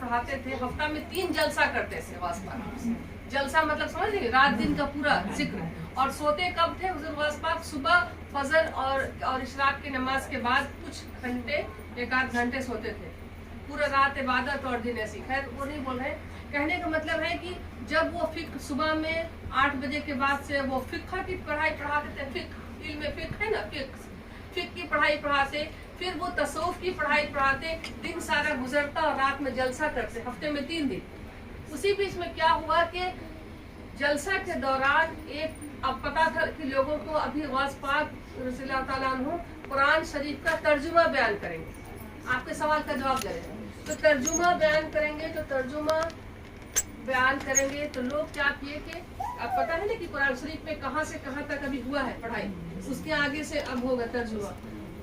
पढ़ाते थे, हफ्ता में 3 जलसा करते थे गौस पाक। जलसा मतलब समझ लीजिए रात दिन का पूरा जिक्र। और सोते कब थे हुजूर गौस पाक? सुबह फजर और इशराक की नमाज के बाद कुछ घंटे, 1-8 घंटे सोते थे। पूरा रात इबादत और दिन ऐसी। खैर वो नहीं बोल रहे, कहने का मतलब है कि जब वो फिक्र सुबह में 8 बजे के बाद से वो फिक्र की पढ़ाई पढ़ाते थे, फिक्र इल्म फिक्र है ना, फिक्र की पढ़ाई पढ़ाते, फिर वो तसव्वुफ की पढ़ाई पढ़ाते, दिन सारा गुजरता और रात में जलसा करते, हफ्ते में 3 दिन। उसी बीच में क्या हुआ कि जलसा के दौरान अब पता था कि लोगों को अभी गौस पाक रज़ियल्लाहु ताला अन्हु कुरान शरीफ का तर्जुमा बयान करेंगे। आपके सवाल का जवाब दे रहे हैं। तो तर्जुमा बयान करेंगे, तो लोग क्या किए कि अब पता है ना कि कुरान शरीफ में कहाँ से कहाँ तक अभी हुआ है पढ़ाई, उसके आगे से अब होगा तर्जुमा,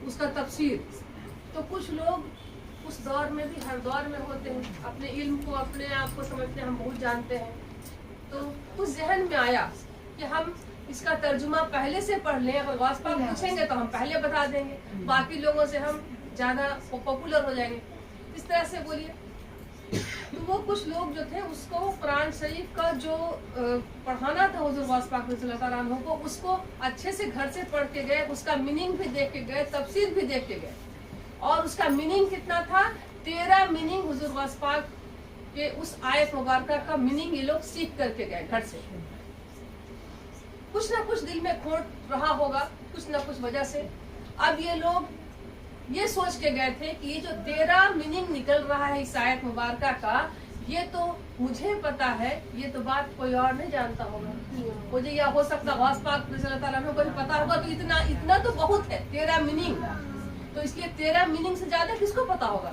उसका तफसीर। तो कुछ लोग उस दौर में भी, हर दौर में होते हैं, अपने इल्म को, अपने आप को समझते हम बहुत जानते हैं। तो उस जहन में आया कि हम इसका तर्जुमा पहले से पढ़ लें, अगर गौस पाक पूछेंगे तो हम पहले बता देंगे, बाकी लोगों से हम ज्यादा पॉपुलर हो जाएंगे। इस तरह से बोलिए। तो वो कुछ लोग जो थे उसको कुरान शरीफ का जो पढ़ाना था हुजूर गौस पाक रज़ियल्लाहु ताला अन्हु को, उसको अच्छे से घर से पढ़ के गए, उसका मीनिंग भी देख के गए, तफसीर भी देख के गए। और उसका मीनिंग कितना था? 13 मीनिंग हुजूर गौस पाक के उस आयत मुबारका का मीनिंग ये लोग सीख करके गए घर से। कुछ ना कुछ दिल में खोट रहा होगा, कुछ ना कुछ वजह से। अब ये लोग ये सोच के गए थे कि ये जो 13 मीनिंग निकल रहा है इस आयत मुबारका का, ये तो मुझे पता है, ये तो बात कोई और नहीं जानता होगा। मुझे या हो सकता गौस पाक रज़ियल्लाहु ताला अन्हु को पता होगा, तो इतना तो बहुत है 13 मीनिंग। तो इसलिए 13 मीनिंग से ज्यादा किसको पता होगा?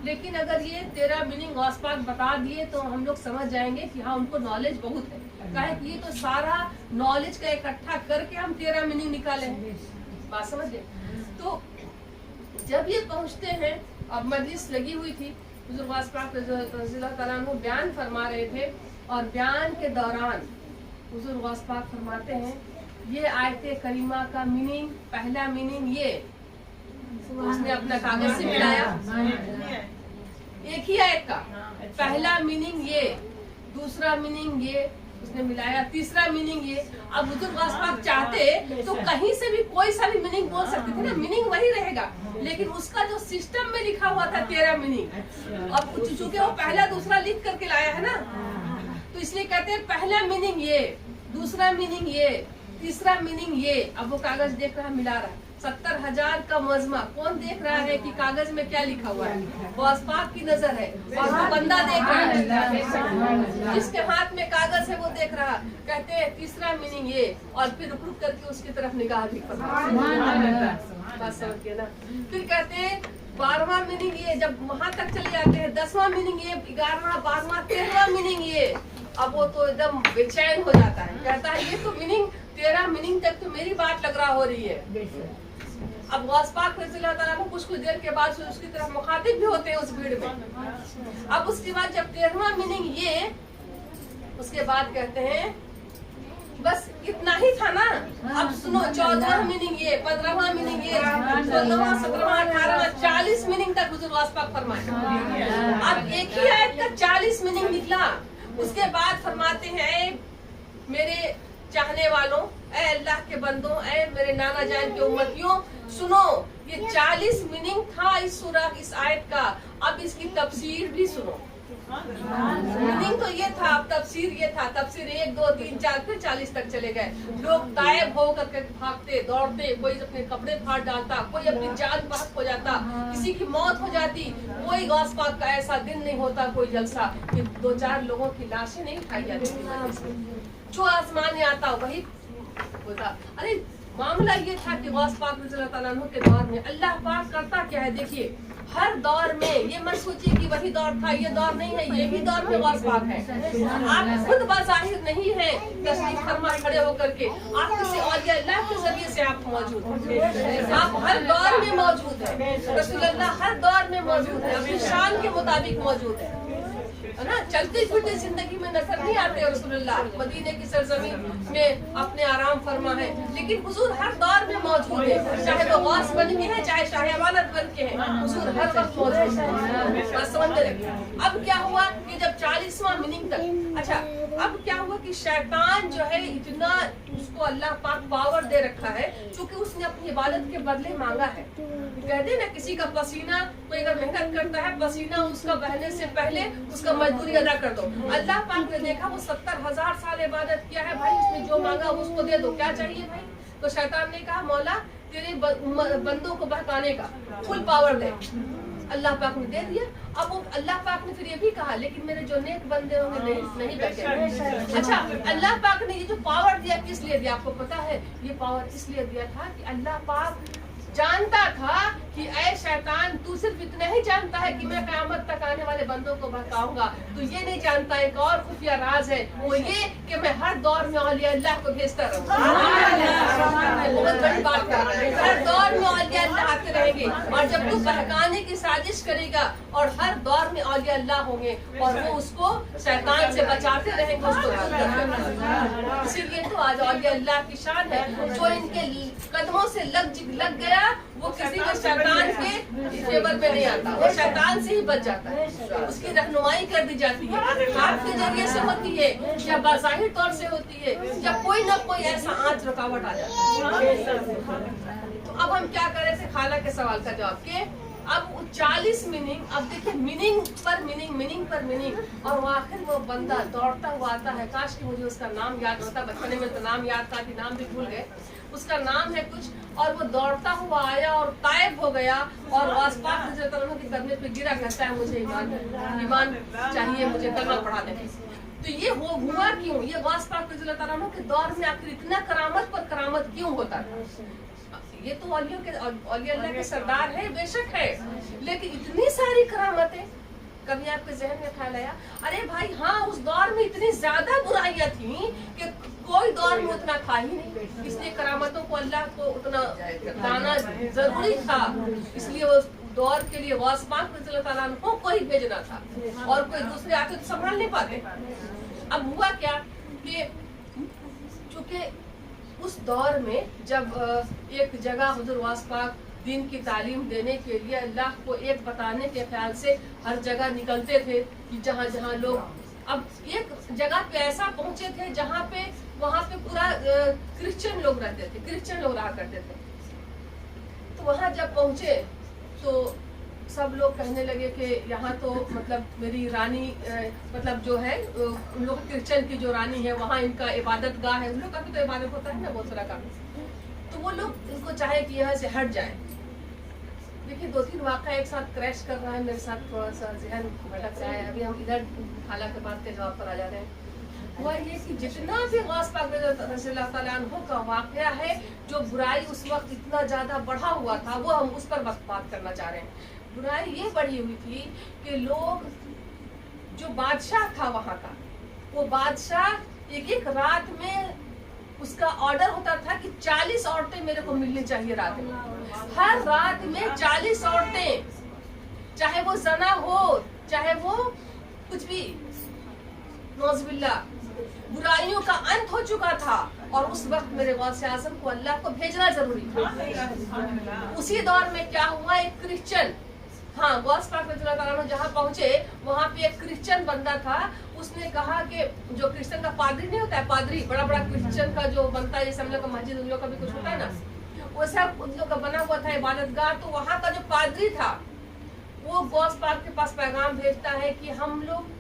लेकिन अगर ये 13 मीनिंग गौस पाक बता दिए तो हम लोग समझ जाएंगे कि हाँ उनको नॉलेज बहुत है। कहे कि ये तो सारा नॉलेज का इकट्ठा करके हम 13 मीनिंग निकाले हैं। बात समझ गए? तो जब ये पहुंचते हैं, अब मजलिस लगी हुई थी, हुजूर गौस पाक रज़ियल्लाहु ताला अन्हु बयान फरमा रहे थे, और बयान के दौरान हुजूर गौस पाक फरमाते हैं ये आयत करीमा का मीनिंग, पहला मीनिंग ये, उसने अपना कागज से मिलाया, एक ही आयत का पहला मीनिंग ये, दूसरा मीनिंग ये उसने मिलाया, तीसरा मीनिंग ये। अब हुजूर गौस पाक चाहते तो कहीं से भी कोई सा भी मीनिंग बोल सकते थे ना, मीनिंग वही रहेगा, लेकिन उसका जो सिस्टम में लिखा हुआ था 13 मीनिंग, अब चूंकि वो पहला दूसरा लिख करके लाया है ना, तो इसलिए कहते हैं पहला मीनिंग ये, दूसरा मीनिंग ये, तीसरा मीनिंग ये। अब वो कागज देख रहा, मिला रहा, 70,000 का मजमा, कौन देख रहा है कि कागज में क्या लिखा हुआ है? गौस पाक की नजर है, और वो बंदा देख रहा है, जिसके हाथ में कागज है वो देख रहा। कहते हैं तीसरा मीनिंग ये, और फिर रुक रुक करके उसकी तरफ निगाह भी करना। बात समझ गए ना? फिर कहते हैं 12वां मीनिंग ये, जब वहां तक चले जाते हैं, 10वां मीनिंग ये, 11वां, 12वां, 13वां मीनिंग ये। अब वो तो एकदम बेचैन हो जाता है, कहता है ये तो मीनिंग 13 मीनिंग तक तो मेरी बात लग रहा हो रही है। अब गौस पाक रज़ियल्लाहु ताला अन्हु कुछ देर के बाद उसकी तरफ मुखातिब भी होते हैं उस भीड़ में। अब उसके बाद जब 13वां मीनिंग ये, उसके बाद कहते हैं बस इतना ही था ना, अब सुनो 14वां मीनिंग ये, 15वां मीनिंग ये, 16वां, 17वां, 18वां, 40 मीनिंग तक हुजूर गौस पाक फरमाए। अब एक ही आयत का 40 मीनिंग निकला। उसके बाद फरमाते हैं मेरे चाहने वालों, ऐ अल्लाह के बंदों, ऐ मेरे नाना जान के उम्मतियों, सुनो, ये 40 मीनिंग था इस सूरह, इस आयत का। अब इसकी तफसीर भी सुनो। मीनिंग तो ये था, अब तफसीर ये था। तफसीर 1, 2, 3, 4, फिर 40 तक चले गए। लोग गायब हो करके भागते दौड़ते, कोई अपने कपड़े फाड़ डालता, कोई अपनी जान बहक हो जाता, किसी की मौत हो जाती। कोई गौस पाक का ऐसा दिन नहीं होता, कोई जलसा कि 2-4 लोगों की लाशें नहीं उठाई जाती। जो आसमान में आता वही होता। अरे मामला ये था कि गौस पाक रज़ियल्लाहु ताला अन्हु के दौर में अल्लाह पाक करता क्या है, देखिए हर दौर में, ये मत सोचिए कि वही दौर था, ये दौर नहीं है, ये भी दौर में गौस पाक है। आप खुद बाज़ाहिर नहीं है तशरीफ फरमा खड़े होकर के, आप किसी औलिया अल्लाह के जरिए से आप मौजूद हैं। आप हर दौर में मौजूद है, रसूलुल्लाह हर दौर में मौजूद है, अपनी शान के मुताबिक मौजूद है। है ना, चलती फिरती जिंदगी में नजर नहीं आते रसूलुल्लाह, मदीने की सरजमीन में अपने आराम फरमा है, लेकिन हुजूर हर दौर में मौजूद है, चाहे वो गौस बन के है चाहे शाह अमानत बन के है, हुजूर हर वक्त मौजूद है। समझ रहे। अब क्या हुआ कि जब 40वां मीनिंग तक, अच्छा अब क्या हुआ कि शैतान जो है इतना उसको अल्लाह पाक पावर दे रखा है, क्योंकि उसने अपनी इबादत के बदले मांगा है। कहते हैं ना किसी का पसीना, कोई अगर मेहनत करता है पसीना उसका बहने से पहले उसका मजदूरी अदा कर दो। अल्लाह पाक ने देखा वो 70,000 साल इबादत किया है, भाई उसने जो मांगा उसको दे दो, क्या चाहिए भाई? तो शैतान ने कहा मौला तेरे बंदों को बहकाने का फुल पावर दे। अल्लाह पाक ने दे दिया। अब वो अल्लाह पाक ने फिर ये भी कहा लेकिन मेरे जो नेक बंदे होंगे नहीं बचे। अच्छा, अल्लाह पाक ने ये जो पावर दिया किस लिए दिया आपको पता है? ये पावर इसलिए दिया था कि अल्लाह पाक जानता था कि ऐ शैतान तू सिर्फ इतना ही जानता है कि मैं क़यामत तक आने वाले बंदों को बहकाऊंगा, तो ये नहीं जानता एक और खुफिया राज है, वो ये कि मैं हर दौर में औलिया अल्लाह को भेजता रहूंगा। बहुत बड़ी बात है, हर दौर में औलिया अल्लाह आते रहेंगे, और जब तू बहकाने की साजिश करेगा और हर दौर में औलिया अल्लाह होंगे और वो उसको शैतान से बचाते रहेंगे, उसको। इसीलिए तो आज औलिया अल्लाह की शान है, जो इनके कदमों से लग गया वो किसी भी शैतान के फेवर में नहीं आता, वो शैतान से ही बच जाता है, उसकी रहनुमाई कर दी जाती है, हाथ के जरिए से होती है या बाज़ाहिर तौर से होती है, या कोई न कोई ऐसा आंच रुकावट आ जाता है। तो अब हम क्या कर रहे थे खाला के सवाल का जवाब के, अब 40 मीनिंग, अब देखिए मीनिंग पर मीनिंग, और वो आखिर वो बंदा दौड़ता हुआ आता है, काश कि मुझे उसका नाम याद होता, बचपने में तो नाम याद था कि नाम भी भूल गए, उसका नाम है कुछ, और वो दौड़ता हुआ आया और तायब हो गया और वासपाक के करने पे गिरा, कहता है मुझे ईमान चाहिए, मुझे कलमा पढ़ा दे। तो ये हुआ क्यों? ये वासपाक के दौर में आखिर इतना करामत पर करामत क्यों होता था? ये तो औलिया अल्लाह के सरदार है, बेशक है, लेकिन इतनी सारी करामतें, कभी आपके जहन में ख्याल आया अरे भाई हाँ उस दौर में इतनी ज्यादा बुराइयां थी कि कोई दौर में उतना था ही नहीं, इसलिए करामतों को अल्लाह को उतना लाना जरूरी था, इसलिए उस दौर के लिए वासपाक को ही भेजना था और कोई दूसरे आके तो संभाल नहीं पाते। अब हुआ क्या कि चूंकि उस दौर में जब एक जगह हुजूर वासपाक दीन की तालीम देने के लिए अल्लाह को एक बताने के ख्याल से हर जगह निकलते थे कि जहाँ जहाँ लोग, अब एक जगह पे ऐसा पहुँचे थे जहाँ पे वहाँ पे पूरा क्रिश्चियन लोग रहते थे, क्रिश्चियन लोग रहा करते थे। तो वहाँ जब पहुँचे तो सब लोग कहने लगे कि यहाँ तो मतलब मेरी रानी मतलब जो है उन लोग क्रिश्चियन की जो रानी है वहाँ इनका इबादत गाह है, उन लोग का भी तो इबादत होता है ना बहुत सारा का, तो वो लोग इनको चाहे कि यहाँ से हट जाए। देखिए 2-3 वाक़या एक साथ क्रैश कर रहा है मेरे साथ, थोड़ा सा जहन भटक रहा है। अभी हम इधर खाला के बात के जवाब पर आ जा रहे हैं। हुआ ये कि जितना भी गौस पाक रज़ियल्लाहु तआला अन्हु का वाक़या है, जो बुराई उस वक्त इतना ज़्यादा बढ़ा हुआ था, वो हम उस पर बात करना चाह रहे हैं। बुराई ये बढ़ी हुई थी कि लोग, जो बादशाह था वहाँ का, वो बादशाह एक रात में उसका ऑर्डर होता था कि 40 औरतें मेरे को मिलनी चाहिए रात में, हर रात में 40 औरतें, चाहे वो जना हो चाहे वो कुछ भी, नौज़बिल्लाह, बुराइयों का अंत हो चुका था और उस वक्त मेरे गौसे आज़म को अल्लाह को भेजना जरूरी था। उसी दौर में क्या हुआ, एक क्रिश्चियन, हाँ गौस पाक रज़ियल्लाहु तआला अन्हु जहाँ पहुँचे वहाँ पे एक क्रिश्चियन बंदा था, उसने कहा कि जो क्रिश्चियन का पादरी नहीं होता है, पादरी बड़ा बड़ा क्रिश्चियन का जो बनता है, जैसे हम लोग का मस्जिद उन लोग का भी कुछ होता है ना, वो सब उन लोग का बना हुआ था इबादतगाह। तो वहाँ का जो पादरी था वो गौस पाक के पास पैगाम भेजता है कि हम लोग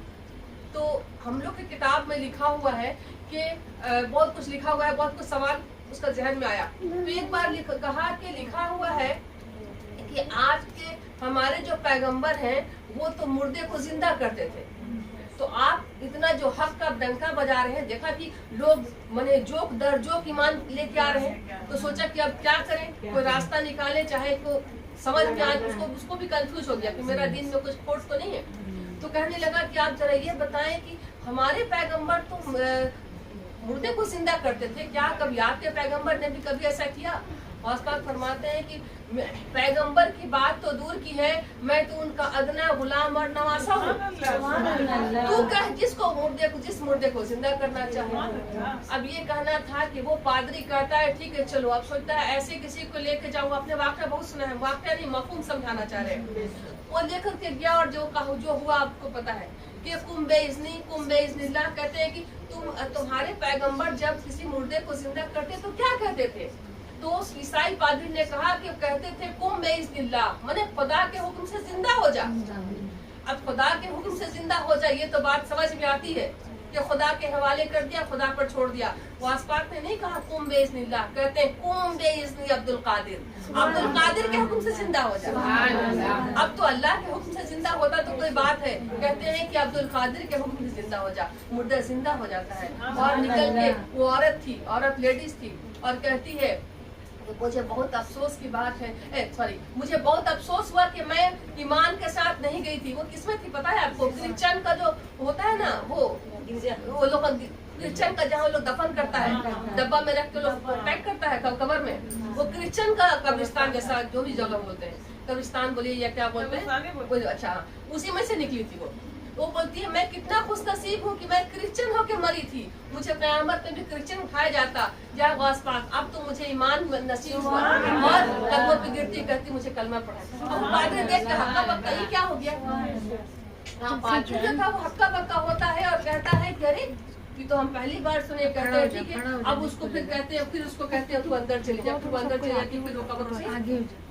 की किताब में लिखा हुआ है कि बहुत कुछ लिखा हुआ है, बहुत कुछ सवाल उसका जहन में आया। तो एक बार कहा कि लिखा हुआ है कि आज के हमारे जो पैगंबर हैं वो तो मुर्दे को जिंदा करते थे, तो आप इतना जो हक का डंका बजा रहे हैं, देखा कि लोग मने जोक दर जोक ईमान लेके आ रहे हैं, तो सोचा कि अब क्या करें, कोई रास्ता निकाले, चाहे को समझ में आए। उसको भी कंफ्यूज हो गया कि मेरा दिन में कुछ खोट तो नहीं है। तो कहने लगा कि आप जरा ये बताएं कि हमारे पैगंबर तो मुर्दे को जिंदा करते थे, क्या कभी आपके पैगंबर ने भी कभी ऐसा किया? غوث پاک فرماتے ہیں کہ پیغمبر کی بات تو دور کی ہے، میں تو ان کا ادنا غلام اور نواسا ہوں۔ تو کہ جس مردے کو زندہ کرنا چاہے۔ اب یہ کہنا تھا کہ وہ پادری کہتا ہے ٹھیک ہے چلو، اب سوچتا ہے ایسے کسی کو لے کے جاؤں، اپنے واقعہ بہت سنا ہے، واقعہ نہیں مفہوم سمجھانا چاہ رہے ہیں۔ وہ لے کر کے گیا اور جو ہوا آپ کو پتا ہے کہ کم بے اذن اللہ، کہتے ہیں کہ تمہارے پیغمبر جب کسی مردے کو زندہ کرتے تو کیا کہتے تھے؟ تو اس عیسائی پادری نے کہا کہ کہتے تھے کم بے اذن اللہ، منے خدا کے حکم سے زندہ ہو جا۔ اب خدا کے حکم سے زندہ ہو جا، یہ تو بات سمجھ میں آتی ہے کہ خدا کے حوالے کر دیا، خدا پر چھوڑ دیا۔ غوث پاک نے نہیں کہا کم بے اذن اللہ، کہتے ہیں کم بے اذن عبد القادر کے حکم سے زندہ ہو جا۔ اب تو اللہ کے حکم سے زندہ ہوتا تو کوئی بات ہے، کہتے ہیں کہ عبد القادر کے حکم سے زندہ ہو جا، مردہ زندہ ہو جاتا ہے۔ اور نکل کے وہ عورت لیڈیز تھی اور کہتی ہے مجھے بہت افسوس کی بات ہے، مجھے بہت افسوس ہوا کہ میں ایمان کے ساتھ نہیں گئی تھی۔ وہ کس میں تھی پتا ہے آپ کو؟ کرسچن کا جو ہوتا ہے نا، وہ لوگ کرسچن کا جہاں لوگ دفن کرتا ہے، ڈبہ میں رکھ کے لوگ پیک کرتا ہے قبر میں، وہ کرسچن کا قبرستان جیسا جو بھی جگہ بولتے ہیں، قبرستان بولیے یا کیا بولتے ہیں، اچھا اسی میں سے نکلی تھی وہ بولتی ہے میں کتنا خوش نصیب ہوں کہ میں کرسچن ہو کے مری تھی، مجھے قیامت میں بھی کرسچن اٹھایا جاتا۔ یا غوث پاک اب تو مجھے ایمان نصیب ہوا، اور قدموں پہ گرتی کہتی مجھے کلمہ پڑھا۔ اب پادری دیکھ کے ہکا بکا، یہ کیا ہو گیا؟ پادری جو تھا وہ ہکا بکا ہوتا ہے اور کہتا ہے کہ ارے یہ تو ہم پہلی بار سنے، کہتے ہیں ٹھیک ہے، اب اس کو پھر کہتے ہیں، پھر اس کو کہتے ہیں تو اندر چلی جا، پھر وہ اندر چلی جاتی، پھر وہ قبر سے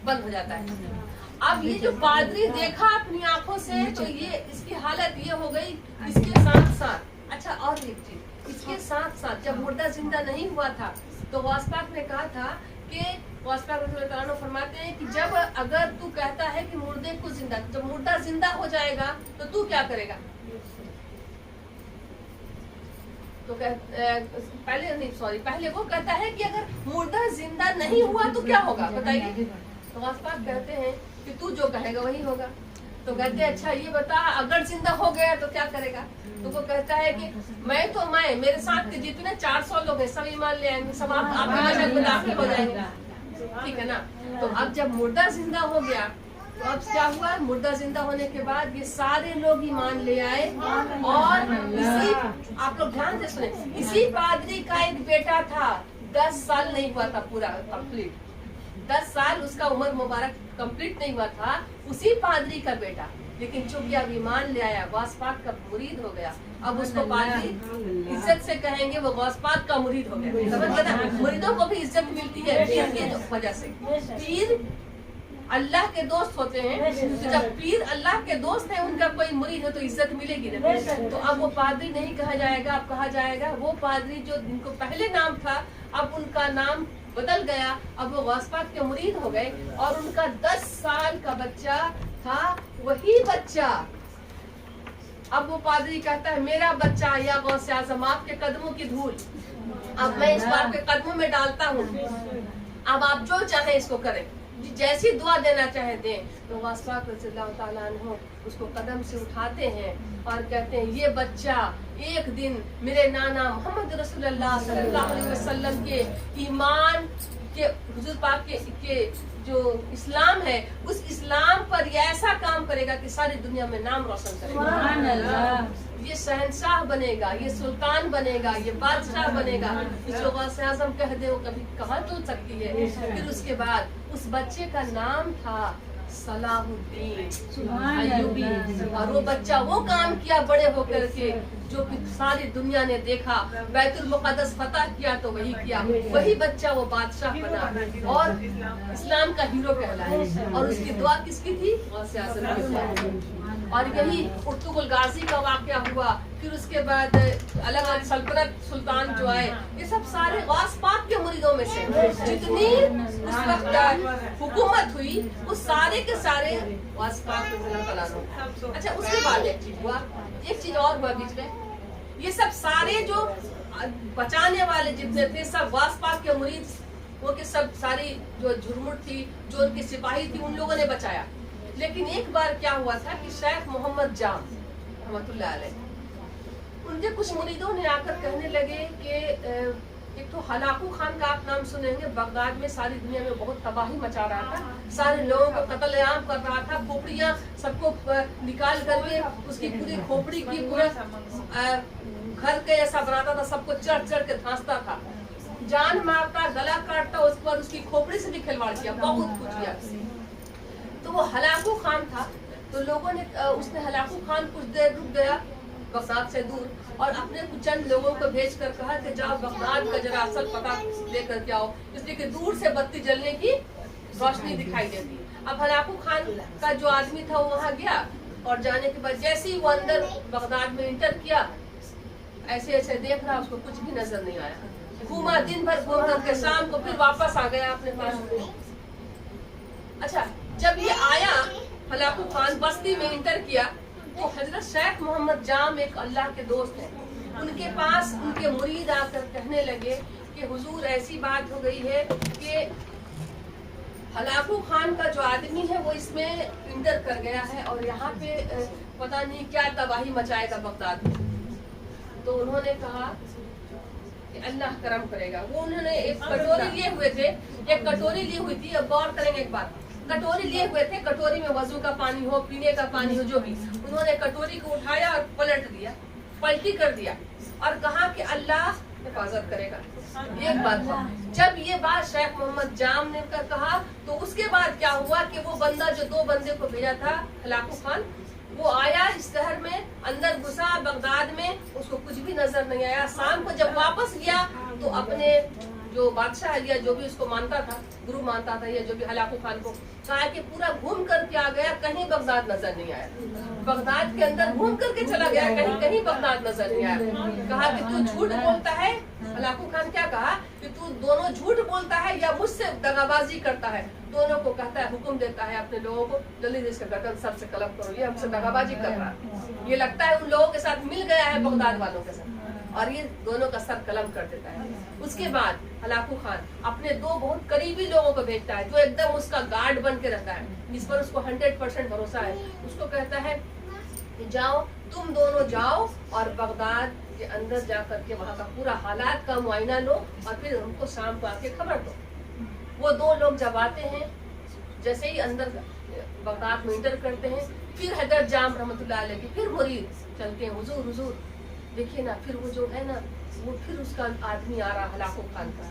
بند ہو جاتا ہے۔ اب یہ جو پادری دیکھا اپنی آنکھوں سے تو یہ اس کی حالت یہ ہو گئی، اس کے ساتھ ساتھ اچھا اور ایک چیز، اس کے ساتھ ساتھ جب مردہ زندہ نہیں ہوا تھا تو غوث پاک نے کہا تھا کہ غوث پاک رضی اللہ تعالیٰ عنہ فرماتے ہیں کہ جب اگر تو کہتا ہے کہ مردے کو زندہ، جب مردہ زندہ ہو جائے گا تو کیا کرے گا؟ تو پہلے وہ کہتا ہے کہ اگر مردہ زندہ نہیں ہوا تو کیا ہوگا بتائیے؟ تو غوث پاک کہتے ہیں کہ تو جو کہے گا وہی ہوگا۔ تو کہتے ہیں اچھا یہ بتا اگر زندہ ہو گیا تو کیا کرے گا؟ تو وہ کہتا ہے کہ میں میرے ساتھ کے جتنے 400 لوگ ہیں سب ایمان لے آئیں گے، سب آپ کے مذہب میں داخل ہو جائیں گے، ٹھیک ہے نا؟ تو اب جب مردہ زندہ ہو گیا تو اب کیا ہوا؟ مردہ زندہ ہونے کے بعد یہ سارے لوگ ایمان لے آئے، اور آپ لوگ دھیان سے سنیں، اسی پادری کا ایک بیٹا تھا، 10 سال نہیں ہوا تھا پورا کمپلیٹ، 10 سال اس کا عمر مبارک کمپلیٹ نہیں ہوا تھا، اسی پادری کا بیٹا، لیکن چونکہ اب ایمان لے آیا، غوث پاک کا مرید ہو گیا، اب اس کو پادری عزت سے کہیں گے وہ غوث پاک کا مرید ہو گیا۔ سمجھ گئے نا؟ مریدوں کو بھی عزت ملتی ہے پیر کی وجہ سے۔ پیر اللہ کے دوست ہوتے ہیں، تو جب پیر اللہ کے دوست ہیں ان کا کوئی مرید ہے تو عزت ملے گی نا۔ تو اب وہ پادری نہیں کہا جائے گا، اب کہا جائے گا وہ پادری جو جن کو پہلے نام تھا اب ان کا نام بدل گیا، اب وہ غوث پاک کے مرید ہو گئے، اور ان کا 10 سال کا بچہ تھا، وہی بچہ اب وہ پادری کہتا ہے میرا بچہ یا غوث اعظم آپ کے قدموں کی دھول اب میں اس بار کے قدموں میں ڈالتا ہوں، اب آپ جو چاہیں اس کو کریں، جیسی دعا دینا چاہے دیں۔ تو غوث پاک رضی اللہ تعالیٰ عنہ اس کو قدم سے اٹھاتے ہیں اور کہتے ہیں یہ بچہ ایک دن میرے نانا محمد رسول اللہ صلی اللہ علیہ وسلم کے ایمان کے، حضور پاک کے جو اسلام ہے اس اسلام پر یہ ایسا کام کرے گا کہ ساری دنیا میں نام روشن کرے گا، یہ شہنشاہ بنے گا، یہ سلطان بنے گا، یہ بادشاہ بنے گا۔ جو غوث اعظم کہہ دے وہ کبھی کہاں تل سکتی ہے۔ پھر اس کے بعد اس بچے کا نام تھا صلاح الدین ایوبی، اور وہ بچہ وہ کام کیا بڑے ہو کر کے جو ساری دنیا نے دیکھا، بیت المقدس فتح کیا تو وہی کیا، وہی بچہ وہ بادشاہ بنا اور اسلام کا ہیرو کہلایا۔ اور اس کی دعا کس کی تھی؟ غوث اعظم کی۔ اور یہی ارطغرل الغازی کا واقعہ ہوا، پھر اس کے بعد الگ الگ سلطنت سلطان جو آئے، یہ سب سارے غوث پاک کے مریدوں میں سے جتنی اس وقت حکومت ہوئی وہ سارے کے سارے غوث پاک کے مریدوں۔ اچھا اس کے بعد ایک چیز ہوا، ایک چیز اور ہوا بیچ میں، یہ سب سارے جو بچانے والے جتنے تھے سب غوث پاک کے مرید، وہ کہ سب ساری جو جھرمٹ تھی، جو ان کی سپاہی تھی، ان لوگوں نے بچایا۔ لیکن ایک بار کیا ہوا تھا کہ شیخ محمد جام رحمۃ اللہ علیہ، ان کے کچھ مریدوں نے آ کر کہنے لگے کہ ایک تو ہلاکو خان کا آپ نام سنیں گے، بغداد میں ساری دنیا میں بہت تباہی مچا رہا تھا، سارے لوگوں کو قتل عام کر رہا تھا، کھوپڑیاں سب کو نکال کر کے اس کی پوری کھوپڑی کی پورا گھر کے ایسا بناتا تھا، سب کو چڑھ چڑھ کے دھانستا تھا، جان مارتا، گلا کاٹتا، اس کے بعد اس کی کھوپڑی سے بھی کھلواڑ کیا، بہت کچھ کیا۔ تو وہ ہلاکو خان تھا، تو لوگوں نے اس نے ہلاکو خان کچھ دیر رک گیا بغداد سے دور، اور اپنے کچھ چند لوگوں کو بھیج کر کہا کہ جاؤ بغداد کا ذرا اصل پتہ لے کر کے آؤ، اس لیے کہ دور سے بتی جلنے کی روشنی دکھائی دیتی۔ اب ہلاکو خان کا جو آدمی تھا وہ وہاں گیا، اور جانے کے بعد جیسے ہی وہ اندر بغداد میں انٹر کیا، ایسے ایسے دیکھ رہا، اس کو کچھ بھی نظر نہیں آیا، گھوما دن بھر گھوم کر کے شام کو پھر واپس آ گیا اپنے پاس۔ اچھا، جب یہ آیا ہلاکو خان بستی میں انٹر کیا، تو حضرت شیخ محمد جام ایک اللہ کے دوست ہیں، ان کے پاس ان کے مرید آ کر کہنے لگے کہ حضور ایسی بات ہو گئی ہے کہ ہلاکو خان کا جو آدمی ہے وہ اس میں انٹر کر گیا ہے، اور یہاں پہ پتہ نہیں کیا تباہی مچائے گا بغداد میں۔ تو انہوں نے کہا کہ اللہ کرم کرے گا۔ وہ انہوں نے ایک کٹوری لیے ہوئے تھے، ایک کٹوری لی ہوئی تھی، اب غور کریں گے ایک بات، کٹوری لیے ہوئے تھے، کٹوری میں وضو کا پانی ہو، پینے کا پانی ہو، جو بھی، انہوں نے کٹوری کو اٹھایا اور پلٹ دیا، پلٹی کر دیا، اور کہا کہ اللہ حفاظت کرے گا۔ ایک بات ہے، جب یہ بات شیخ محمد جام نے کہا، تو اس کے بعد کیا ہوا کہ وہ بندہ جو دو بندے کو بھیجا تھا ہلاکو خان، وہ آیا اس شہر میں، اندر گھسا بغداد میں، اس کو کچھ بھی نظر نہیں آیا۔ شام کو جب واپس گیا تو اپنے جو بادشاہ یا جو بھی اس کو مانتا تھا، گرو مانتا تھا، یا جو بھی ہلاکو خان کو، کہا کہ پورا گھوم کر کے آ گیا، کہیں بغداد نظر نہیں آیا، بغداد کے اندر گھوم کر کے چلا گیا، کہیں بغداد نظر نہیں آیا۔ کہا کہ تو جھوٹ بولتا ہے، ہلاکو خان کیا کہا کہ تو دونوں جھوٹ بولتا ہے یا مجھ سے دغابازی کرتا ہے، دونوں کو کہتا ہے، حکم دیتا ہے اپنے لوگوں کو، جلدی سے اس کا گردن سر سے قلم کرو، یہ ہم سے دغابازی کر رہا ہے، یہ لگتا ہے ان لوگوں کے ساتھ مل گیا ہے بغداد والوں کے ساتھ، اور یہ دونوں کا سر قلم کر دیتا ہے۔ اس کے بعد ہلاکو خان اپنے دو بہت قریبی لوگوں کو بھیجتا ہے، جو ایک دم اس کا گارڈ بن کے رہتا ہے، جس پر اس کو 100% بھروسہ ہے، اس کو کہتا ہے کہ جاؤ، تم دونوں جاؤ اور بغداد کے اندر جا کر کے وہاں کا پورا حالات کا معائنہ لو، اور پھر ہم کو شام کو آ کے خبر دو۔ وہ دو لوگ جب آتے ہیں، جیسے ہی اندر بغداد میں انٹر کرتے ہیں، پھر حضرت جام رحمۃ اللہ علیہ کے پھر مرید چلتے ہیں، حضور حضور دیکھیے نا، پھر وہ جو ہے نا، وہ پھر اس کا آدمی آ رہا ہلاکو خان کا۔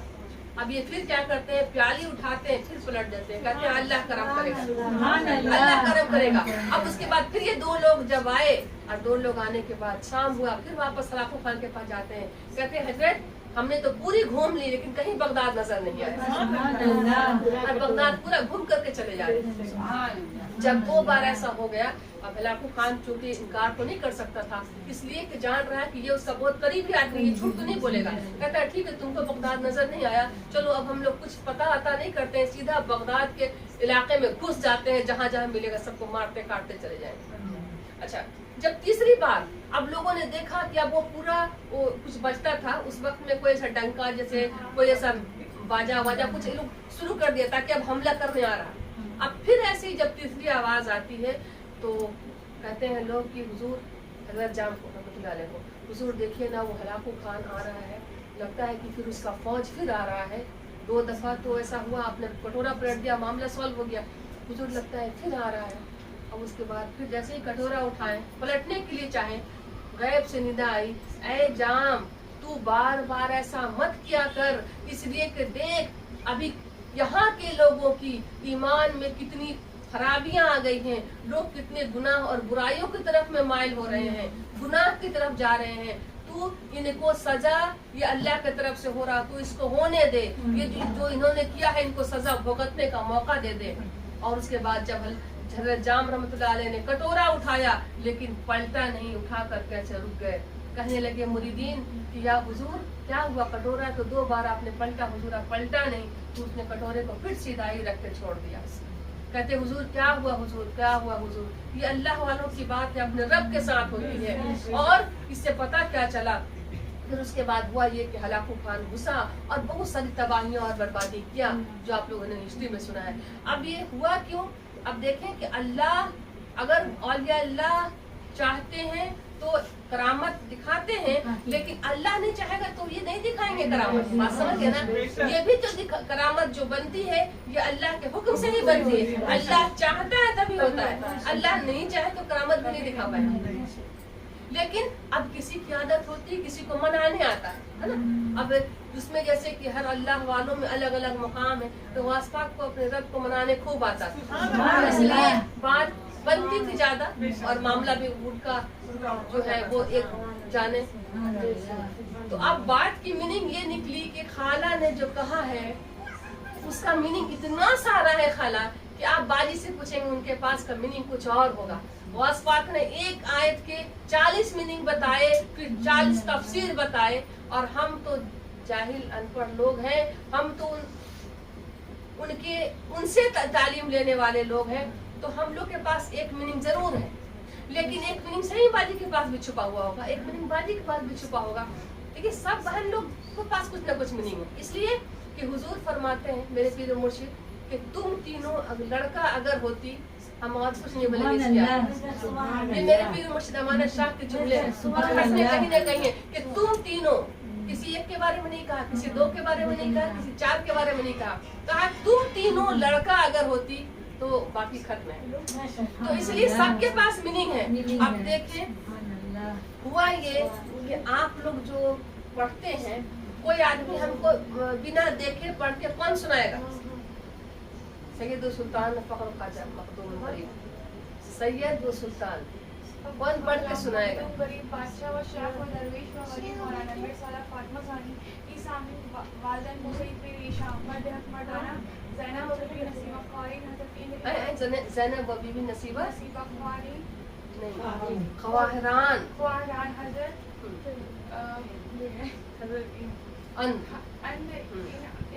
اب یہ پھر کیا کرتے ہیں، پیالی اٹھاتے ہیں، پھر پلٹ دیتے ہیں، کہتے ہیں اللہ کرم کرے گا، اللہ کرم کرے گا۔ اب اس کے بعد پھر یہ دو لوگ جب آئے، اور دو لوگ آنے کے بعد شام ہوا، پھر واپس ہلاکو خان کے پاس جاتے ہیں، کہتے ہیں حضرت ہم نے تو پوری گھوم لی، لیکن کہیں بغداد نظر نہیں آیا، اور بغداد پورا گھوم کر کے چلے جا رہے ہیں۔ جب دو بار ایسا ہو گیا، اب ہلاکو خان چونکہ انکار تو نہیں کر سکتا تھا، اس لیے کہ جان رہا ہے کہ یہ اس کا بہت قریبی آدمی، یہ جھوٹ تو نہیں بولے گا، کہتا ہے ٹھیک ہے، تم کو بغداد نظر نہیں آیا، چلو اب ہم لوگ کچھ پتہ آتا نہیں کرتے ہیں، سیدھا بغداد کے علاقے میں گھس جاتے ہیں، جہاں جہاں ملے گا سب کو مارتے کاٹتے چلے جائیں گے۔ اچھا، جب تیسری بار اب لوگوں نے دیکھا کہ اب وہ پورا وہ کچھ بجتا تھا، اس وقت میں کوئی ایسا ڈنکا جیسے کوئی ایسا باجا واجا کچھ لوگ شروع کر دیا تاکہ اب حملہ کرنے آ رہا۔ اب پھر ایسی جب تیسری آواز آتی ہے تو کہتے ہیں لوگ کہ حضور حضرت جام کو رحمۃ اللہ علیہ کو، حضور دیکھیے نا وہ ہلاکو خان آ رہا ہے، لگتا ہے کہ پھر اس کا فوج پھر آ رہا ہے، دو دفعہ تو ایسا ہوا، آپ نے کٹورا پلٹ دیا، معاملہ سالو ہو گیا، حضور لگتا ہے پھر آ رہا ہے۔ اب اس کے بعد پھر جیسے ہی کٹورا اٹھائیں، پلٹنے کے لیے چاہیں، غیب سے ندا آئی، اے جام تو بار بار ایسا مت کیا کر، اس لیے کہ دیکھ ابھی یہاں کے لوگوں کی ایمان میں کتنی خرابیاں آ گئی ہیں، لوگ کتنے گناہ اور برائیوں کی طرف میں مائل ہو رہے ہیں، گناہ کی طرف جا رہے ہیں، تو ان کو سزا یہ اللہ کی طرف سے ہو رہا، تو اس کو ہونے دے، یہ جو انہوں نے کیا ہے ان کو سزا بھگتنے کا موقع دے دے۔ اور اس کے بعد جب حضرت جام رحمۃ اللہ علیہ نے کٹورا اٹھایا لیکن پلٹا نہیں، اٹھا کر کیسے رک گئے، کہنے لگے مریدین کہ یا حضور کیا ہوا، کٹورا تو دو بار آپ نے پلٹا، حضور آپ پلٹا نہیں، تو اس نے کٹورے کو پھر سیدھا ہی رکھ کے چھوڑ دیا۔ کہتے حضور کیا ہوا، حضور کیا ہوا، حضور یہ اللہ والوں کی بات ہے، اپنے رب کے ساتھ ہوتی ہے، اور اس سے پتہ کیا چلا، پھر اس کے بعد ہوا یہ کہ ہلاکو خان گھسا اور بہت ساری تباہیاں اور بربادی کیا، جو آپ لوگوں نے ہسٹری میں سنا ہے۔ اب یہ ہوا کیوں، اب دیکھیں کہ اللہ اگر اولیاء اللہ چاہتے ہیں تو کرامت دکھاتے ہیں، لیکن اللہ نے چاہے گا تو یہ نہیں دکھائیں گے کرامت. بات سمجھ گئے نا؟ یہ بھی جو کرامت جو بنتی ہے یہ اللہ کے حکم سے ہی بنتی ہے. اللہ چاہتا ہے تبھی ہوتا ہے، اللہ نہیں چاہے تو کرامت بھی نہیں دکھا پائے. لیکن اب کسی کی عادت ہوتی ہے، کسی کو منانے آتا ہے نا. اب اس میں جیسے کہ ہر اللہ والوں میں الگ الگ مقام ہے، تو غوث پاک کو اپنے رب کو منانے خوب آتا تھا، اس لیے بات بنتی تھی زیادہ اور معاملہ بھی ان کا جو ہے وہ ایک جانے. تو اب بات کی میننگ یہ نکلی کہ خالہ نے جو کہا ہے اس کا میننگ اتنا سارا ہے خالہ کہ آپ باجی سے پوچھیں گے ان کے پاس کا میننگ کچھ اور ہوگا. غوث پاک نے ایک آیت کے 40 میننگ بتائے، پھر 40 تفسیر بتائے، اور ہم تو جاہل ان پڑھ لوگ ہیں، ہم تو ان سے تعلیم لینے والے لوگ ہیں، تو ہم لوگ کے پاس ایک میننگ ضرور ہے، لیکن ایک میننگ صحیح باجی کے پاس بھی چھپا ہوا ہوگا، ایک میننگ باجی کے پاس بھی چھپا ہوگا. لیکن سب بہن لوگ کے پاس کچھ نہ کچھ میننگ ہے. اس لیے کہ حضور فرماتے ہیں میرے پیر و مرشد کہ تم تینوں لڑکا اگر ہوتی، ہم اور کچھ نہیں بولیں گے. یہ میرے پیر و مرشد امانت شاہ کے جملے ہیں، کہیں نہ کہیں کہ تم تینوں، کسی ایک کے بارے میں نہیں کہا، کسی دو کے بارے میں نہیں کہا، کسی 4 کے بارے میں نہیں کہا، کہا تم تینوں لڑکا اگر ہوتی تو باقی ختم ہے. تو اس لیے سب کے پاس میننگ ہے. اب دیکھیں ہوا یہ کہ آپ لوگ جو پڑھتے ہیں، کوئی آدمی ہم کو بنا دیکھے پڑھ کے کون سنائے گا؟ سید و سلطان فخر خواجہ مخدوم الغریب، سید و سلطان کون پڑھ کے سنائے گا؟ غریب بادشاہ و شیخ و درویش و غریب مولانا میر سالہ فاطمہ ثانی عیسامی والدین مسعود پیر ایشا مرد حق مردانہ زینب و بی بی نصیبہ خوارین حضرت زینب و بی بی نصیبہ خوارین نہیں، خواہران حضرت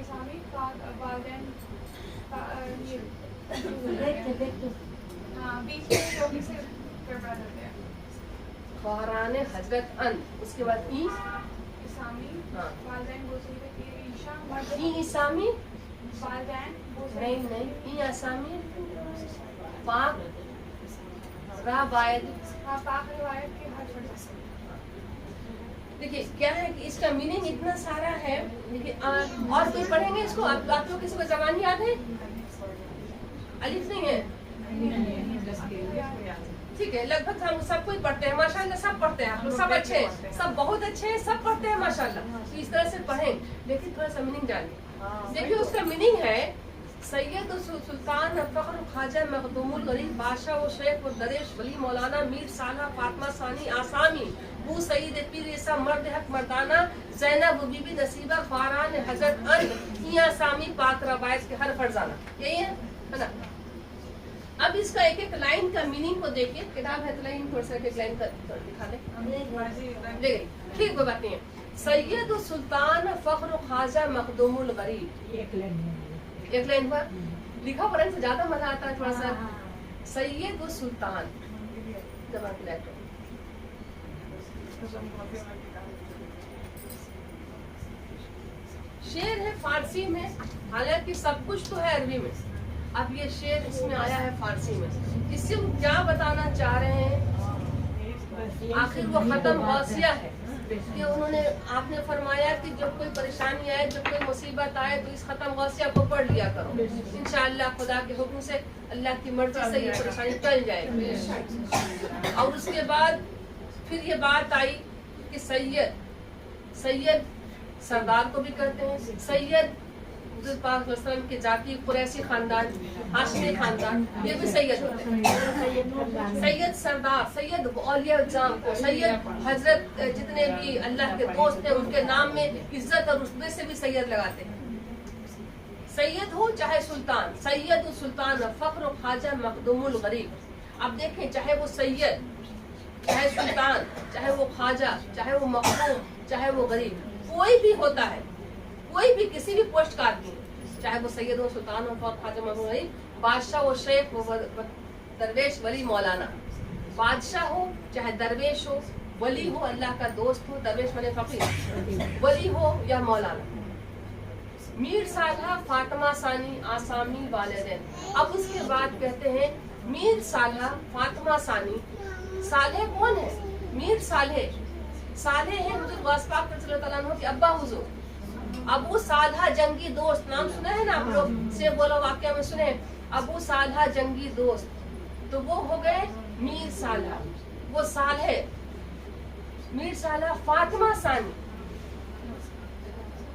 اسامی والدین بیچ میں چوکی سے گڑبڑا دیتے ہیں. خواہران حضرت اس کے بعد اسامی والدین بوسیدہ پیر ایشا مرد اسامی والدین نہیں اسامی پاک راہ باید. پاک روایت کے ہر چھوٹے. دیکھیے کیا ہے کہ اس کا میننگ اتنا سارا ہے، لیکن اور کوئی پڑھیں گے اس کو؟ آپ لوگ کسی کو زبان یاد ہے؟ الف نہیں ہے، ٹھیک ہے، لگ بھگ ہم سب کوئی پڑھتے ہیں ماشاءاللہ، سب پڑھتے ہیں، آپ لوگ سب اچھے ہیں، سب بہت اچھے ہیں، سب پڑھتے ہیں ماشاءاللہ. تو اس طرح سے پڑھیں، لیکن تھوڑا سا میننگ جانیے. دیکھیے اس کا میننگ ہے سید و سلطان فخر خواجہ مخدوم الغریب بادشاہ و شیخ و درویش ولی مولانا میر سالہ فاطمہ ثانی آسامی بو سعید پیر عیسیٰ مرد حق مردانہ زینب و بی بی نصیبہ خواران حضرت میاں سامی پاک روایت کے ہر فرزانہ. یہی ہے نا. اب اس کا ایک ایک لائن کا میننگ کو دیکھیں، کتاب ہے تو لائن تھوڑا سا ایک لائن کا دکھا دیں. ٹھیک وہ باتیں ہیں. سید و سلطان فخر خواجہ مخدوم الغریب، ایک لائن پر لکھا پڑھنے سے زیادہ مزہ آتا ہے تھوڑا سا. سید و سلطان شعر ہے فارسی میں، حالانکہ سب کچھ تو ہے عربی میں. اب یہ شعر اس میں آیا ہے فارسی میں. اس سے وہ کیا بتانا چاہ رہے ہیں؟ آخر وہ ختم غوثیہ ہے کہ انہوں نے، آپ نے فرمایا کہ جب کوئی پریشانی آئے، جب کوئی مصیبت آئے تو اس ختم غوثیہ کو پڑھ لیا کرو، انشاءاللہ خدا کے حکم سے، اللہ کی مرضی سے یہ پریشانی ٹل جائے گی. اور اس کے بعد پھر یہ بات آئی کہ سید سردار کو بھی کہتے ہیں، سید حضور پاک صلی اللہ علیہ وسلم کے ذاتی قریشی خاندان، ہاشمی خاندان، یہ بھی سید ہوتے ہیں. سید سردار، سید اولیاء اعظام کو، سید حضرت جتنے بھی اللہ کے دوست ہیں ان کے نام میں عزت اور رتبے سے بھی سید لگاتے ہیں. سید ہو چاہے سلطان، سید و سلطان فخر و خواجہ مخدوم الغریب. اب دیکھیں چاہے وہ سید، چاہے سلطان، چاہے وہ خواجہ، چاہے وہ مخدوم، چاہے وہ غریب، کوئی بھی ہوتا ہے، کوئی بھی کسی بھی پوسٹ کا آدمی، چاہے وہ سید و سلطان ہو، خواجہ مخدوم غریب، بادشاہ و شیخ و درویش ولی مولانا، بادشاہ ہو چاہے درویش ہو، ولی ہو اللہ کا دوست ہو، درویش مانے فقیر، ولی ہو یا مولانا. میر سالہ فاطمہ ثانی آسامی والدین. اب اس کے بعد کہتے ہیں میر سالہ فاطمہ ثانی. صالح کون ہے؟ मीर साले हैं हुजूर गौस पाक रज़ियल्लाहु ताला अन्हु के अब्बा हुजूर। अबू सालहा जंगी दोस्त, नाम सुना है ना आप लोग, से बोला वाकया में सुने, अबू सालहा जंगी दोस्त, तो वो हो गए मीर सालहा। वो साल है मीर सालहा फातिमा सानी।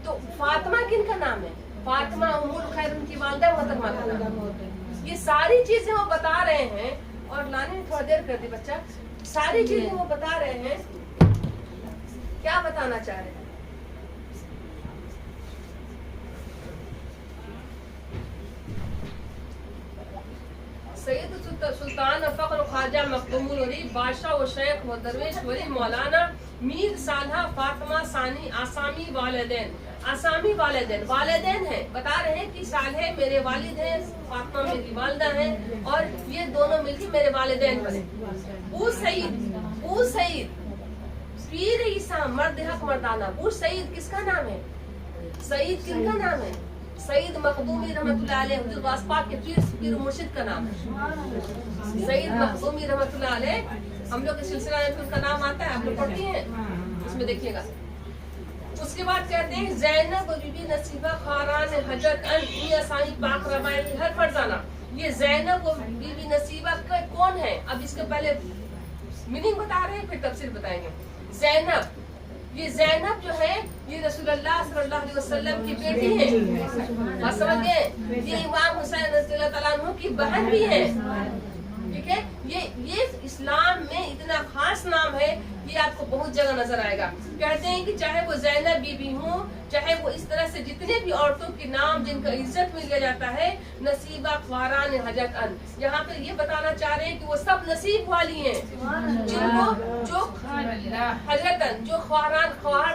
तो फातिमा किनका नाम है? फातिमा उम्मुल खैर उनकी वालिदा मोहतरमा का नाम। ये सारी चीजें वो बता रहे हैं, और लाने में थोड़ा देर कर दी बच्चा, सारी चीजें वो बता रहे हैं, क्या बताना चाह रहे हैं? सैयद सुल्तान फख्र ख्वाजा मखदूमुल वली बादशाह व शेख व दरवेश वली मौलाना मीर सालहा फातिमा सानी आसामी वालिदैन। आसामी वालिदैन है, बता रहे हैं कि सालहे मेरे वालिद हैं, फातिमा मेरी वालिदा हैं, और ये दोनों मिलकर मेरे वालिदैन बने। ऊ सईद पीर ईसा मर्द हक मर्दाना। ऊ सईद किसका नाम है? सईद किनका नाम है? सईद मखदूमी रहमतुल्लाह अलैह, हुजूर गौस पाक के पीर मुर्शिद का नाम है सईद मखदूमी रहमतुल्लाह अलैह। हम लोग के सिलसिला में उनका नाम आता है, आप लोग पढ़ती हैं, इसमें देखिएगा। उसके बाद कहते हैं ज़ैनब बीबी नसीबा खारान हजरत असानी पाक रबाई हर फरजाना। ये ज़ैनब बीबी नसीबा कौन है? अब इसके पहले मीनिंग बता रहे हैं, फिर तफसीर बताएंगे। ज़ैनब, ये ज़ैनब जो है ये रसूलुल्लाह सल्लल्लाहु अलैहि वसल्लम की बेटी है, और समझ गए, ये इमाम हुसैन रज़ियल्लाहु ताला अन्हु की बहन भी है। ठीक है, ये इस्लाम में इतना खास नाम है, ये आपको बहुत जगह नजर आएगा। कहते हैं कि चाहे वो ज़ैनब बीबी हो, चाहे वो इस तरह से जितने भी औरतों के नाम जिनका इज्जत मिल जाता है, नसीबा ख्वारान हजरत अन, यहाँ पे ये बताना चाह रहे हैं कि वो सब नसीब वाली हैं, जिनको जो हजरत अन, जो ख्वारान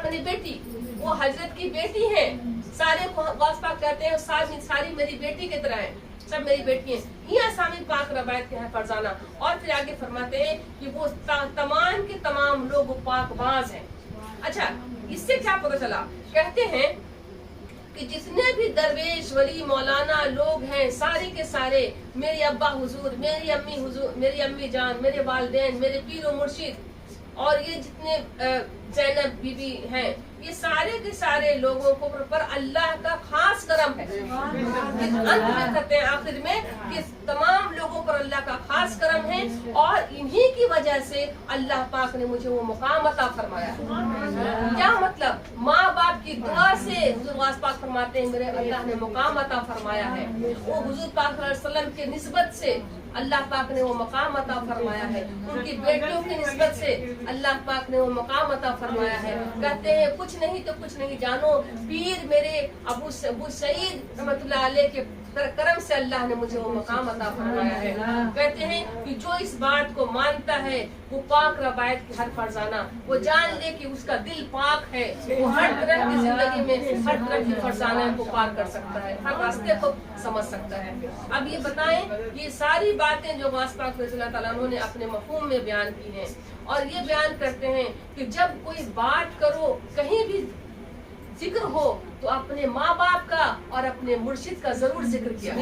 यानी बेटी, वो हजरत की बेटी है। सारे गौस पाक कहते हैं सारी मेरी बेटी की तरह है, सब मेरी बेटी हैं। ये आसामी पाक रवायत के हैं फरजाना। और फिर आगे फरमाते हैं कि वो तमाम के तमाम लोग पाकबाज हैं। अच्छा, इससे क्या पता चला? कहते हैं कि जितने भी दरवेश वली मौलाना लोग हैं, सारे के सारे मेरे अब्बा हुजूर, मेरी अम्मी हुजूर, मेरी अम्मी जान, मेरे वालिदैन, मेरे पीर मुर्शिद, और ये जितने ज़ैनब बीबी हैं, ये सारे के सारे लोगों को पर अल्लाह का खास करम है। अंत में कहते हैं आखिर में कि तमाम लोगों पर अल्लाह का खास करम है, और इन्हीं की वजह से अल्लाह पाक ने मुझे वो मुकाम अता फरमाया। क्या मतलब? माँ बाप की दुआ से हुजूर गौस पाक फरमाते हैं मेरे अल्लाह ने मुकाम अता फरमाया है। वो हुजूर पाक सल्लल्लाहु अलैहि वसल्लम के निस्बत से अल्लाह पाक ने वो मकाम अता फरमाया है, उनकी बेटियों की निस्बत से अल्लाह पाक ने वो मकाम अता फरमाया है। कहते हैं कुछ नहीं तो कुछ नहीं जानो, पीर मेरे अबू सईद रहमतुल्लाह अलैह के करम से अल्लाह ने मुझे वो मकाम अता फरमाया है। कहते हैं कि जो इस बात को मानता है वो पाक रवायत की हर फरजाना, वो जान ले कि उसका दिल पाक है, वो हर तरह की जिंदगी में हर तरह की फरजाना को पार कर सकता है, हर रास्ते को समझ सकता है। अब ये बताएं, ये सारी बातें जो गौस पाक रज़ियल्लाहु ताला अन्हु ने अपने मफ़हूम में बयान की हैं, और ये बयान करते हैं कि जब कोई बात करो, कहीं भी जिक्र हो, तो अपने माँ बाप का और अपने मुर्शिद का जरूर जिक्र किया।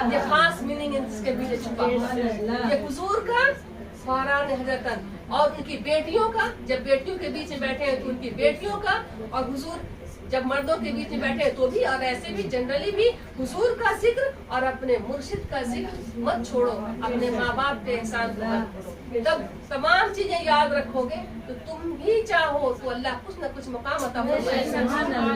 ये खास मीनिंग इसके पीछे छुपा हुआ है। ये हुजूर का ख्वारान हजरतन, और उनकी बेटियों का, जब बेटियों के बीच में बैठे हैं तो उनकी बेटियों का, और हुजूर जब मर्दों के बीच में बैठे हैं तो भी, और ऐसे भी जनरली भी हुजूर का जिक्र और अपने मुर्शिद का जिक्र मत छोड़ो, अपने माँ बाप के एहसान को मत छोड़ो। तब तमाम चीजें याद रखोगे तो तुम भी चाहो तो अल्लाह कुछ न कुछ मकाम अता फरमाएगा।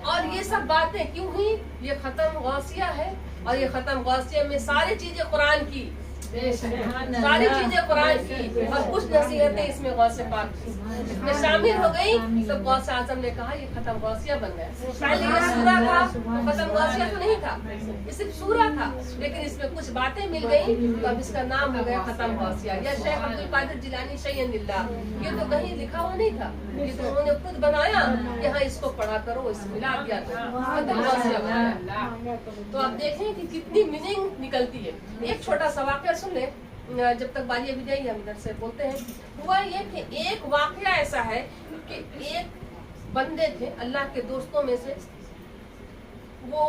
और ये सब बातें क्यों हुई? ये खत्म गौसिया है, और ये खत्म गौसिया में सारी चीजें कुरान की, सारी चीजें कुरान की, और कुछ नसीहतें इसमें गौसे पाक की इसमें शामिल हो गई। तो गौसे आजम ने कहा ये खत्म गौसिया बन गया। पहले ये सूरा था, खत्म गौसिया तो नहीं था, ये सिर्फ सूरा था, लेकिन इसमें कुछ बातें मिल गई तो अब इसका नाम हो गया खत्म गौसिया। या शेख अब्दुल कादिर जिलानी शैय्यिल्लाह, ये तो कहीं लिखा हुआ नहीं था, ये तो उन्होंने खुद बनाया, यहाँ इसको पढ़ा करो, इसको मिला दिया तो खत्म गौसिया बनाया। तो आप देखें कि कितनी मीनिंग निकलती है। एक छोटा सा वाक़या सुन ले, जब तक बारी अभी जाइए हम इधर से बोलते हैं। हुआ ये कि एक वाक़या ऐसा है कि एक बंदे थे अल्लाह के दोस्तों में से, वो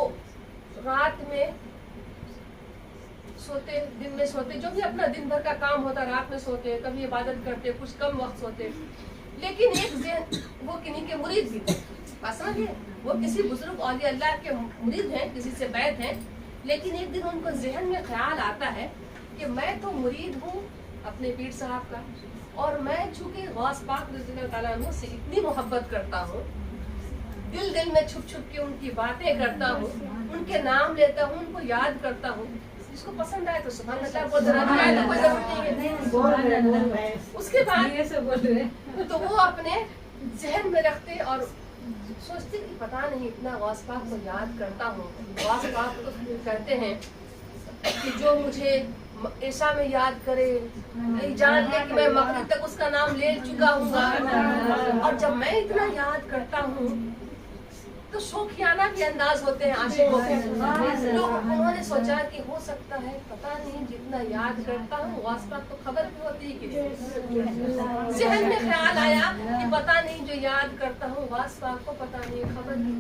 रात में सोते, दिन में सोते, जो भी अपना दिन भर का काम होता रात में सोते, कभी इबादत करते, कुछ कम वक्त सोते, लेकिन एक जहन वो किन्हीं के मुरीद भी थे, समझिए, वो किसी बुजुर्ग औलिया अल्लाह के मुरीद हैं, किसी से बैत हैं, लेकिन एक दिन उनको जहन में ख्याल आता है कि मैं तो मुरीद हूँ अपने पीर साहब का, और मैं चूंकि गौस पाक रज़ियल्लाहु ताला अन्हु से इतनी मोहब्बत करता हूँ, दिल दिल में छुप छुप के उनकी बातें करता हूँ, उनके नाम लेता हूँ, उनको याद करता हूँ, जिसको पसंद आए तो सुभान अल्लाह बोल रहा है, तो कोई जरूरत नहीं है। उसके बाद तो वो अपने जहन में रखते और सोचते कि पता नहीं इतना गौस पाक को याद करता हूँ, गौस पाक तो कहते हैं कि जो मुझे ऐसा में याद करे, जान ले कि मैं मगरिब तक उसका नाम ले चुका हूँ, और जब मैं इतना याद करता हूँ तो शौकियाना भी अंदाज होते हैं आशिकों के। तो उन्होंने सोचा कि हो सकता है पता नहीं जितना याद करता हूँ गौस पाक तो खबर भी होती है कि जहन में ख्याल आया कि पता नहीं जो याद करता हूँ गौस पाक को पता नहीं खबर भी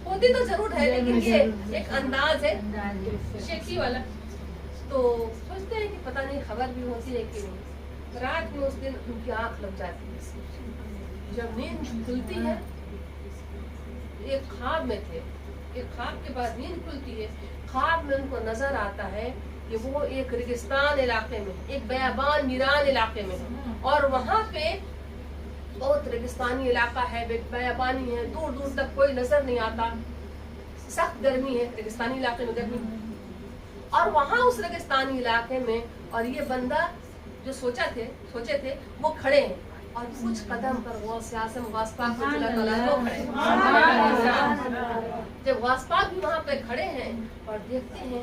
होती तो जरूर है, लेकिन ये एक अंदाज है शेखी वाला। तो सोचते हैं कि पता नहीं खबर भी होती है कि नहीं। रात में उस दिन उनकी आंख लग जाती है, जब नींद खुलती है, एक ख्वाब में थे, एक ख्वाब के बाद नींद खुलती है, ख्वाब में उनको नजर आता है कि वो एक रेगिस्तान इलाके में, एक बयाबान वीरान इलाके में है, और वहाँ पे बहुत रेगिस्तानी इलाका है, बयाबानी है, दूर दूर तक कोई नजर नहीं आता, सख्त गर्मी है, रेगिस्तानी इलाके में गर्मी, और वहाँ उस रेगिस्तानी इलाके में, और ये बंदा जो सोचे थे वो खड़े हैं, और कुछ कदम पर गौस आज़म गौस पाक खड़े, जब गौस पाक भी वहाँ पे खड़े हैं और देखते हैं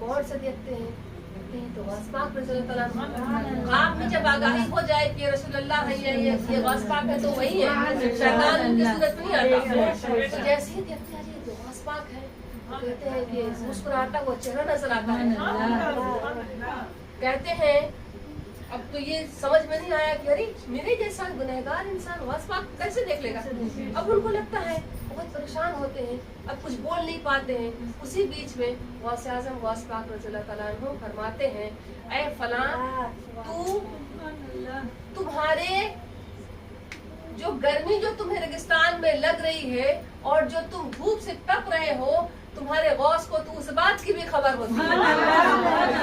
गौर से देखते हैं तो गौस पाक ख्वाब में जब आगाही हो जाए कि रसूलुल्लाह है, ये गौस पाक है, तो वही है, शैतान उनकी सूरत में नहीं आता। तो जैसे ही देखते हैं ये गौस पाक है, तो कहते हैं कि मुस्कुराता हुआ चेहरा नजर आता है। कहते हैं अब तो ये समझ में नहीं आया कि अरे मेरे जैसा गुनहगार इंसान गौस पाक कैसे देख लेगा। अब उनको लगता है, बहुत परेशान होते हैं, अब कुछ बोल नहीं पाते हैं। उसी बीच में गौस आज़म गौस पाक रज़ियल्लाहु ताला अन्हु फरमाते हैं, ऐ फलां, तुम्हारे जो गर्मी जो तुम्हें रेगिस्तान में लग रही है और जो तुम धूप से तप रहे हो, तुम्हारे गौस को तो उस बात की भी खबर होती है।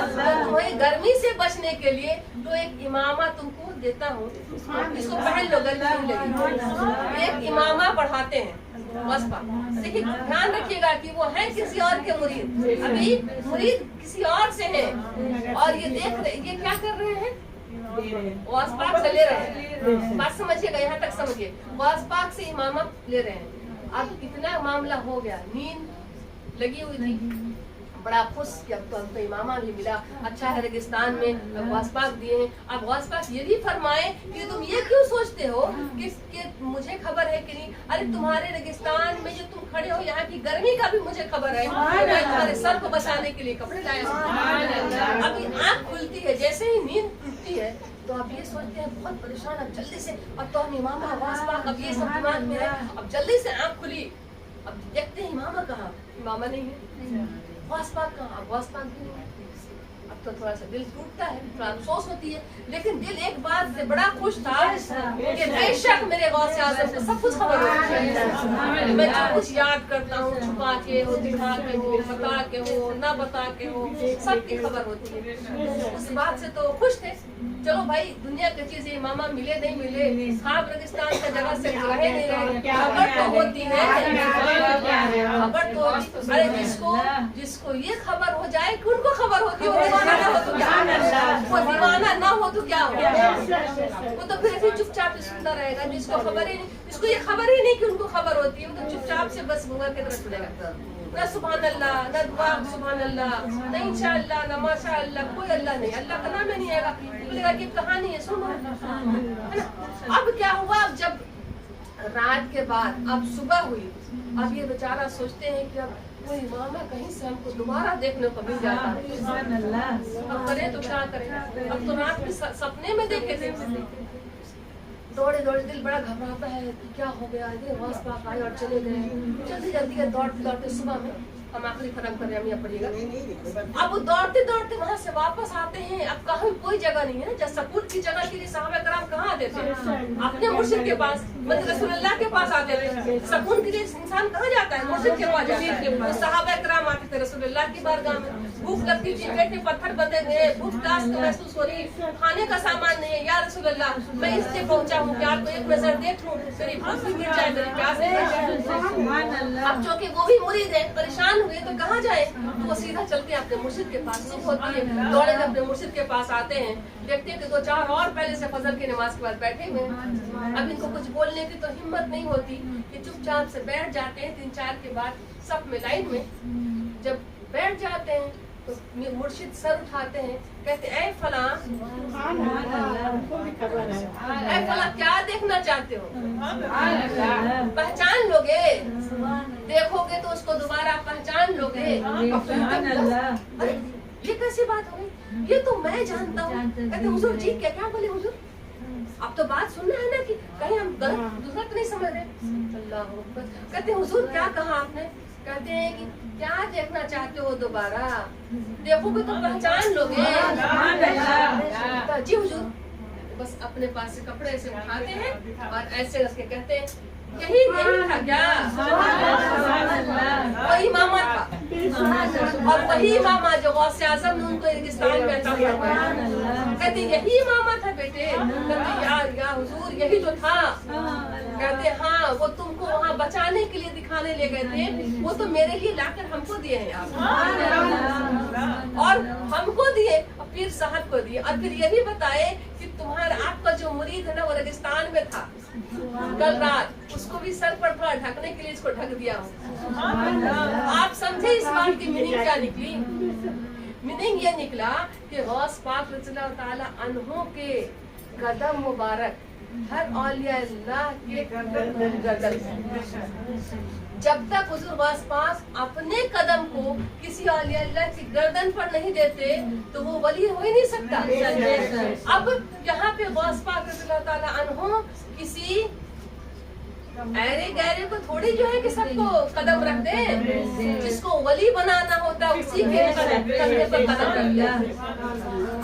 तो तुम्हें गर्मी से बचने के लिए तो एक इमामा तुमको देता हूँ, इसको पहन लो, गर्मी नहीं लगेगी। एक इमामा पढ़ाते हैं गौस पाक। देखिए ध्यान रखिएगा कि वो है किसी और के मुरीद, अभी मुरीद किसी और से है, और ये देख रहे, ये क्या कर रहे हैं, गौस पाक से ले रहे हैं। बात समझिएगा, यहाँ तक समझिए, गौस पाक से इमामा ले रहे हैं। अब इतना मामला हो गया, नींद लगी हुई थी, बड़ा खुश कि अब तो हमको इमामा भी मिला, अच्छा है रेगिस्तान में गौस पाक दिए हैं। अब गौस पाक ये भी फरमाए कि तुम ये क्यों सोचते हो कि मुझे खबर है कि नहीं, अरे तुम्हारे रेगिस्तान में जो तुम खड़े हो यहाँ की गर्मी का भी मुझे खबर है, मैं तुम्हारे सर को बचाने के लिए कपड़े लाया हूँ। अभी आँख खुलती है, जैसे ही नींद टूटती है तो आप ये सोचते हैं बहुत परेशान, अब जल्दी से, अब तो इमामा गौस पाक, अब ये सब दिमाग में है, अब जल्दी से आँख खुली, अब देखते हैं इमामा कहाँ, इमामा नहीं है, गौस पाक कहाँ, गौस पाक भी नहीं है। अब तो थोड़ा सा दिल टूटता है, थोड़ा अफसोस होती है, लेकिन दिल एक बात से बड़ा खुश था कि बेशक मेरे गौस आज़म को सब कुछ खबर होती है। मैं जो कुछ याद करता हूँ, छुपा के हो, दिखा के हो, बता के हो, ना बता के हो, सबकी खबर होती है। उस बात से तो खुश थे। चलो भाई, दुनिया की चीजें इमामा मिले नहीं मिले, ख्वाब रेगिस्तान का जगह से रहे नहीं रहे, खबर तो होती है, खबर तो, अरे जिसको ये खबर हो जाए कि उनको खबर होती है, वो दीवाना ना हो तो क्या, वो दीवाना ना हो तो क्या हो, वो तो फिर भी चुपचाप ही सुनता रहेगा। जिसको खबर ही नहीं, जिसको ये खबर ही नहीं कि उनको खबर होती है, वो तो चुपचाप से बस मुंगा की तरफ सुनेगा, ना सुभान अल्लाह, ना दुआ सुभान अल्लाह, ना इंशाअल्लाह, ना माशाअल्लाह, कोई अल्लाह नहीं, अल्लाह का नाम ही नहीं आएगा। बोलेगा कि कहानी है, सुनो, है ना। अब क्या हुआ, अब जब रात के बाद अब सुबह हुई, अब ये बेचारा सोचते हैं कि अब कोई इमामा कहीं से हमको दोबारा देखने को मिल जाता है, अब करें तो क्या करें। अब तो रात में सपने में देखे थे, दौड़े दौड़े दिल बड़ा घबराता है कि क्या हो गया, गौस पाक आए और चले गए। जल्दी जल्दी दौड़ते दौड़ते सुबह में हम आखिरी खत्म कर रहे हैं, हम पड़िएगा। अब वो दौड़ते दौड़ते वहाँ से वापस आते हैं। अब कहीं कोई जगह नहीं है, जब सकून की जगह के लिए सहाबा कराम कहाँ आते थे? अपने मुर्शिद के पास, मतलब रसूलुल्लाह के पास आते थे। सकून के लिए इंसान कहाँ जाता है? मुर्शिद के पास जाता है। तो सहाबा कराम आते थे रसूलुल्लाह की बारगाह में। भूख लगती थी, पेट में पत्थर बंधे हुए, भूख प्यास महसूस हो रही, खाने का सामान नहीं है, या रसूलुल्लाह मैं इसलिए पहुंचा हूँ कि आपको एक नजर देख लूं, मेरी भूख भी मिट जाए, मेरी प्यास भी मिट जाए। अब चूंकि वो भी मुरीद है, परेशान हुए तो कहाँ जाए? तो वो सीधा चलते हैं अपने मुर्शिद के पास। सुबह होती है, दौड़े अपने मुर्शिद के पास आते हैं, देखते हैं कि 2-4 और पहले से फजर की नमाज के बाद बैठे हुए हैं। अब इनको कुछ बोलने की तो हिम्मत नहीं होती कि चुपचाप से बैठ जाते हैं। 3-4 के बाद सब में लाइन में जब बैठ जाते हैं तो मुर्शिद सर उठाते हैं, कहते ऐ फला, ऐ फला क्या देखना चाहते हो? पहचान लोगे? देखोगे तो उसको दोबारा पहचान लोगे। अरे ये कैसी बात हो गई? ये तो मैं जानता हूँ। कहते हुजूर जी क्या क्या बोले हुजूर? अब तो बात सुनना है ना कि कहीं हम गलत दूसरा तो नहीं समझ रहे। अल्लाह अकबर। कहते हुजूर क्या कहा आपने? कहते हैं कि क्या देखना चाहते हो दोबारा? देखोगे तो पहचान लोगे। जी हुजूर। बस अपने पास से कपड़े ऐसे उठाते हैं और ऐसे रख के कहते हैं यही था क्या? वही मामा था, और वही मामा जो गौसे आजम ने उनको रेगिस्तान में अता फरमाया। कहते यही मामा था बेटे? कहते या हुजूर यही तो था। कहते हाँ, वो तुमको वहाँ बचाने के लिए दिखाने ले गए थे, वो तो मेरे लिए लाकर हमको दिए हैं आप, और हमको दिए और फिर साहब को दिए, और फिर ये भी बताए कि तुम्हारा आपका जो मुरीद है ना वो रेगिस्तान में था कल रात, उसको भी सर पर थोड़ा ढकने के लिए इसको ढक दिया हूँ। आप समझे इस बात की मीनिंग क्या निकली? मीनिंग ये निकला कि गौस पाक रज़ियल्लाहु ताला अन्हु के कदम मुबारक हर औलिया अल्लाह के गर्दन, जब तक हुजूर गौस पाक अपने कदम को किसी औलिया अल्लाह की गर्दन पर नहीं देते तो वो वली हो ही नहीं सकता। अब यहाँ पे गौस पाक रज़ियल्लाहु ताला अन्हु किसी ऐरे गैरे को थोड़ी जो है कि सबको कदम रख दे, जिसको वली बनाना होता उसी के कंधे पर कदम रख दिया।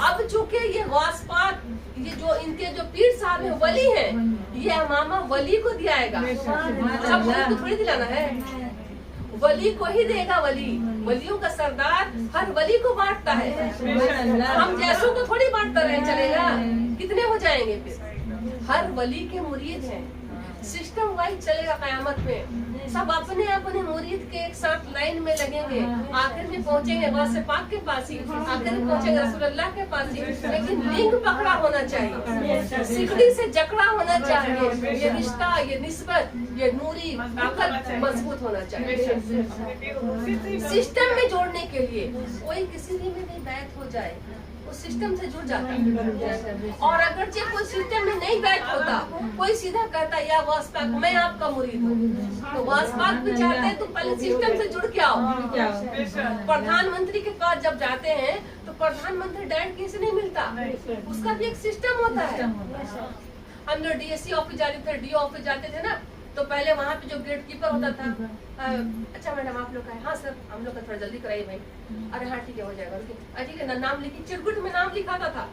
अब चूंकि ये गौस पाक ये जो इनके जो पीर साहब है वली है, ये अमामा वली को दियाएगा, सब वली को थोड़ी दिलाना है, वली को ही देगा। वली वलियों का सरदार हर वली को बांटता है, हम जैसों को थोड़ी बांटता रहे चलेगा, कितने हो जाएंगे फिर? हर वली के मुरीद हैं, सिस्टम वाइज चलेगा कयामत में। सब अपने अपने मुरीद के एक साथ लाइन में लगेंगे, आखिर में पहुंचेंगे गौसे पाक के पास ही, आखिर में पहुंचेंगे रसूलुल्लाह के पास ही। लेकिन लिंक पकड़ा होना चाहिए, सिकड़ी से जकड़ा होना चाहिए, ये रिश्ता, ये निस्बत, ये नूरी ताकत मजबूत होना चाहिए। सिस्टम में जोड़ने के लिए कोई किसी भी में नहीं बैठ हो जाए, सिस्टम से जुड़ जाता है। और अगर जब कोई सिस्टम में नहीं बैठ होता, कोई सीधा कहता या गौस पाक मैं आपका मुरीद हूँ, तो गौस पाक भी चाहते हैं तुम पहले सिस्टम से जुड़ के आओ। प्रधानमंत्री के पास जब जाते हैं तो प्रधानमंत्री डायरेक्ट किसी नहीं मिलता, उसका भी एक सिस्टम होता है। हम लोग डीएससी ऑफिस जाते थे, डीओ ऑफिस जाते थे ना, तो पहले वहाँ पे जो गेट कीपर होता था, अच्छा मैडम आप लोग का है? हाँ सर हम लोग का थोड़ा जल्दी कराइए भाई। अरे हाँ ठीक है हो जाएगा, ठीक है ना, नाम लिखी, चिरकुट में नाम लिखाता था।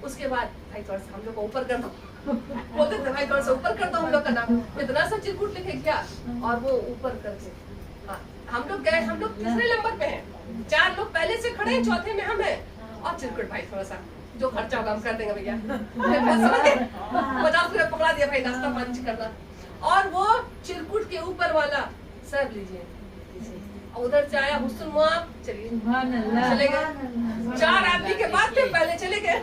उसके बाद भाई थोड़ा सा हम लोग को ऊपर कर दो, बोलते थे भाई थोड़ा सा ऊपर कर दो हम लोग का नाम, इतना सा चिरकुट लिखे क्या, और वो ऊपर करके हम लोग गए, हम लोग तीसरे नंबर पे हैं, 4 लोग पहले से खड़े हैं, चौथे में हम हैं, और चिरकुट भाई थोड़ा सा जो खर्चा होगा हम कर देंगे भैया, 50 रुपया पकड़ा दिया भाई, नाश्ता पानी करना। और वो चिरकुट के ऊपर वाला सर लीजिए, उधर से आया हुस्न मुआब, चलिए चले गए। 4 आदमी के बाद फिर पहले चले गए।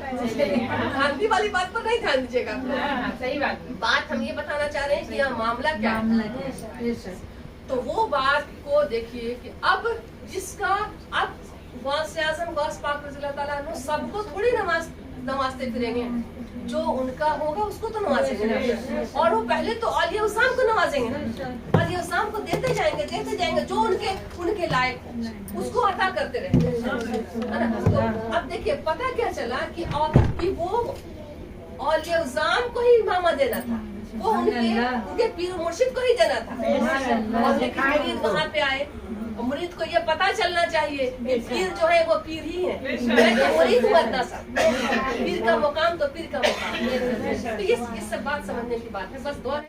गांधी वाली बात पर नहीं ध्यान दीजिएगा, सही बात हम ये बताना चाह रहे हैं कि यहाँ मामला क्या है। तो वो बात को देखिए कि अब जिसका अब गौसे आज़म गौस पाक रज़ियल्लाहु ताला अन्हु सबको थोड़ी नवाजते फिरेंगे, जो उनका होगा उसको तो नवाजेंगे ना, और वो पहले तो औलिया उसाम को नवाजेंगे ना, औलिया उसाम को देते जाएंगे जो उनके लायक हो उसको अता करते रहेंगे। तो अब देखिए पता क्या चला कि वो اور یہ उज़ाम को ही इमामा देना था, वो उनके पीर मुर्शिद को ही देना था। और मुरीद वहाँ पे आए और मुरीद को ये पता चलना चाहिए कि पीर जो है वो पीर ही है, मुरीद बनना सब पीर का मुकाम तो पीर का मुकाम। तो ये सब बात समझने की बात है, बस दुआ है।